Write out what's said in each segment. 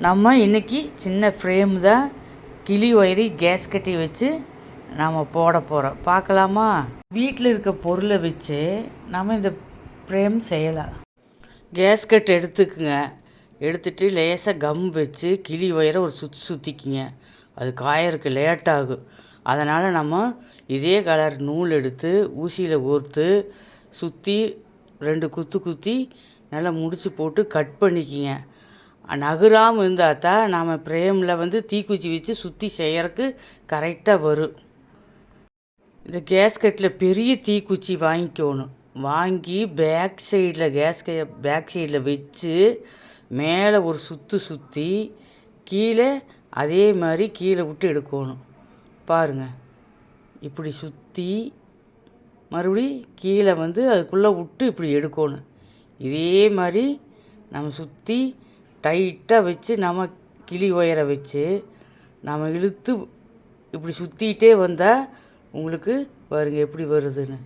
நம்ம இன்றைக்கி சின்ன ஃப்ரேம் தான் கிளி ஒயரி கேஸ்கட்டி வச்சு நம்ம போட போகிறோம். பார்க்கலாமா? வீட்டில் இருக்க பொருளை வச்சு நம்ம இந்த ஃப்ரேம் செய்யலாம். கேஸ்கட் எடுத்துக்குங்க. எடுத்துகிட்டு லேசாக கம் வச்சு கிளி ஒயரை ஒரு சுற்றிக்குங்க. அது காயறதுக்கு லேட் ஆகும். அதனால் நம்ம இதே கலர் நூல் எடுத்து ஊசியில் கோர்த்து சுற்றி 2 குத்தி நல்லா முடிச்சு போட்டு கட் பண்ணிக்கிங்க. நகராமல் இருந்தால் தான் நாம் ஃப்ரேமில் தீக்குச்சி வச்சு சுற்றி செய்யறதுக்கு கரெக்டாக வரும். இந்த கேஸ்கட்டில் பெரிய தீக்குச்சி வாங்கிக்கணும். வாங்கி பேக் சைடில் வச்சு மேலே ஒரு சுற்றி கீழே அதே மாதிரி கீழே விட்டு எடுக்கணும். பாருங்கள், இப்படி சுற்றி மறுபடி கீழே அதுக்குள்ளே விட்டு இப்படி எடுக்கணும். இதே மாதிரி நம்ம சுற்றி டைட்டாக வச்சு நம்ம கிளி ஒயரை வச்சு நம்ம இழுத்து இப்படி சுற்றிக்கிட்டே வந்தால் உங்களுக்கு பாருங்கள் எப்படி வருதுன்னு.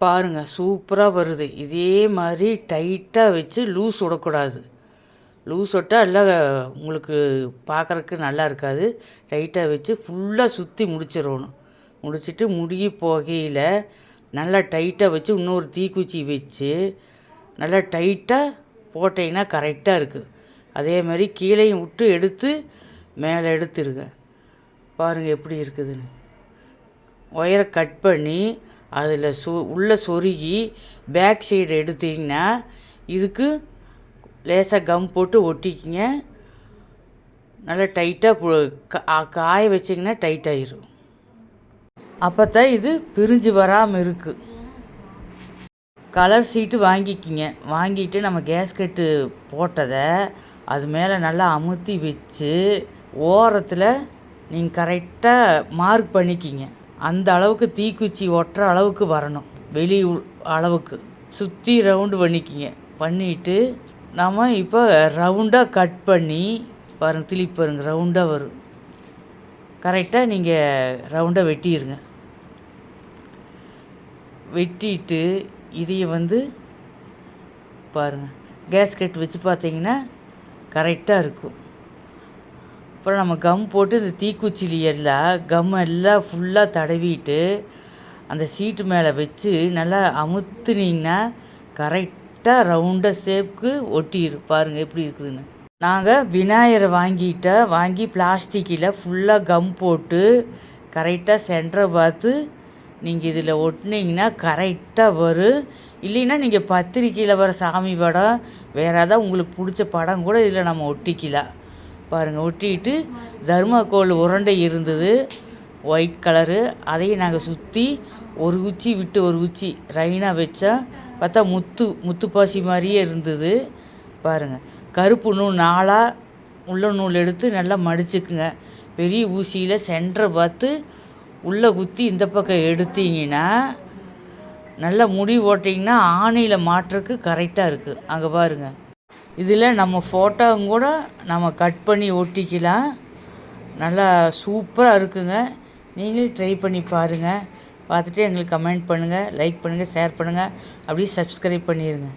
பாருங்கள், சூப்பராக வருது. இதே மாதிரி டைட்டாக வச்சு லூஸ் விடக்கூடாது. லூஸ் விட்டால் எல்லாம் உங்களுக்கு பார்க்குறக்கு நல்லா இருக்காது. டைட்டாக வச்சு ஃபுல்லாக சுற்றி முடிச்சிடணும். முடிச்சுட்டு முடிய போகையில் நல்லா டைட்டாக வச்சு இன்னொரு தீக்குச்சி வச்சு நல்லா டைட்டாக போட்டிங்கன்னா கரெக்டாக இருக்குது. அதே மாதிரி கீழேயும் விட்டு எடுத்து மேலே எடுத்துருங்க. பாருங்கள் எப்படி இருக்குதுன்னு. ஒயரை கட் பண்ணி அதில் உள்ளே சொருகி பேக் சைடு எடுத்திங்கன்னா இதுக்கு லேசாக கம் போட்டு ஒட்டிக்கிங்க. நல்லா டைட்டாக காய வச்சிங்கன்னா டைட்டாகிடும். அப்போ தான் இது பிரிஞ்சு வராமல் இருக்குது. கலர் சீட்டு வாங்கிக்கிங்க. வாங்கிட்டு நம்ம கேஸ்கட்டு போட்டதை அது மேலே நல்லா அமுத்தி வச்சு ஓரத்தில் நீங்கள் கரெக்டாக மார்க் பண்ணிக்கிங்க. அந்த அளவுக்கு தீக்குச்சி ஒட்டுற அளவுக்கு வரணும். வெளி அளவுக்கு சுற்றி ரவுண்டு பண்ணிக்கிங்க. பண்ணிவிட்டு நம்ம இப்போ ரவுண்டாக கட் பண்ணி பாருங்கள், திருப்பி பாருங்கள், ரவுண்டாக வரும். கரெக்டாக நீங்கள் ரவுண்டாக வெட்டிடுங்க. வெட்டிட்டு இதையை பாருங்கள், கேஸ்கட் வச்சு பார்த்தீங்கன்னா கரெக்டாக இருக்கும். அப்புறம் நம்ம கம் போட்டு இந்த தீக்குச்சிலி கம் எல்லாம் ஃபுல்லாக தடவிட்டு அந்த சீட்டு மேலே வச்சு நல்லா அமுத்துனீங்கன்னா கரெக்டாக ரவுண்டாக ஷேப்புக்கு ஒட்டிடும். பாருங்கள் எப்படி இருக்குதுன்னு. நாங்கள் விநாயகரை வாங்கி பிளாஸ்டிக்கில் ஃபுல்லாக கம் போட்டு கரெக்டாக சென்டரை பார்த்து நீங்கள் இதில் ஒட்டினீங்கன்னா கரெக்டாக வரும். இல்லைன்னா நீங்கள் பத்திரிக்கையில் வர சாமி படம் வேறு ஏதாவது உங்களுக்கு பிடிச்ச படம் கூட இதில் நம்ம ஒட்டிக்கலாம். பாருங்கள், ஒட்டிக்கிட்டு தர்மாக்கோல் உருண்டை இருந்தது ஒயிட் கலரு. அதையும் நாங்கள் சுற்றி ஒரு குச்சி விட்டு ஒரு குச்சி ரைனாக வச்சா பார்த்தா முத்து பாசி மாதிரியே இருந்தது. பாருங்கள், கருப்பு நூல் 4 உள்ள நூல் எடுத்து நல்லா மடிச்சுக்குங்க. பெரிய ஊசியில் சென்டரை பார்த்து உள்ளே குத்தி இந்த பக்கம் எடுத்தீங்கன்னா நல்லா முடி ஓட்டிங்கன்னா ஆணியில் மாட்டுறதுக்கு கரெக்டாக இருக்குது. அங்கே பாருங்கள், இதில் நம்ம ஃபோட்டோவும் கூட நம்ம கட் பண்ணி ஒட்டிக்கலாம். நல்லா சூப்பராக இருக்குங்க. நீங்களும் ட்ரை பண்ணி பாருங்கள். பார்த்துட்டு எங்களுக்கு கமெண்ட் பண்ணுங்கள், லைக் பண்ணுங்கள், ஷேர் பண்ணுங்கள், அப்படியே சப்ஸ்கிரைப் பண்ணிடுங்க.